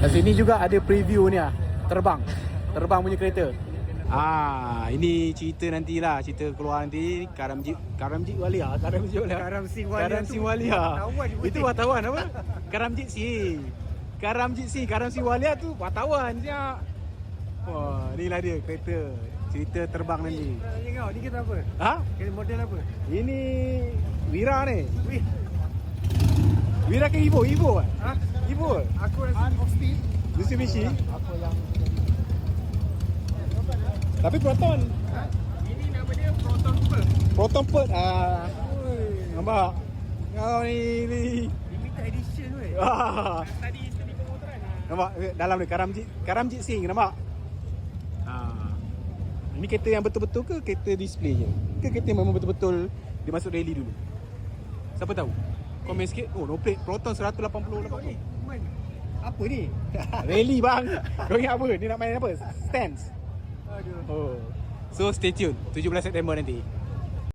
Kat sini juga ada preview ni lah. Terbang punya kereta. Ini cerita nantilah, cerita keluar nanti. Karamjit Walia. Karam Sing Walia Itu wartawan apa? Karamjit Singh Walia tu wartawan siap. Wah, inilah dia kereta. Cerita terbang nanti. Ni kereta apa? Ha? Kereta model apa? Ini Wira ni. Wih, Wira ke Evo kan? ha? Evo. Aku rasa Oxy. Mitsubishi. Apa yang Tapi Proton. ini nama dia Proton Pearl. Proton Pert. Oi, Nampak? Kau ni. limited edition weh. Tadi pemotoran Nampak dalam ni Karamjit Singh nampak? Ini kereta yang betul-betul ke kereta display je? Ke kereta memang betul-betul dia masuk rally dulu? Siapa tahu? Komen sikit. Oh, no plate Proton 188. ni. Man, apa ni? Rally bang. Kau ingat apa? Ni nak main apa? Stance. Aduh. Oh. So stay tune 17 September nanti.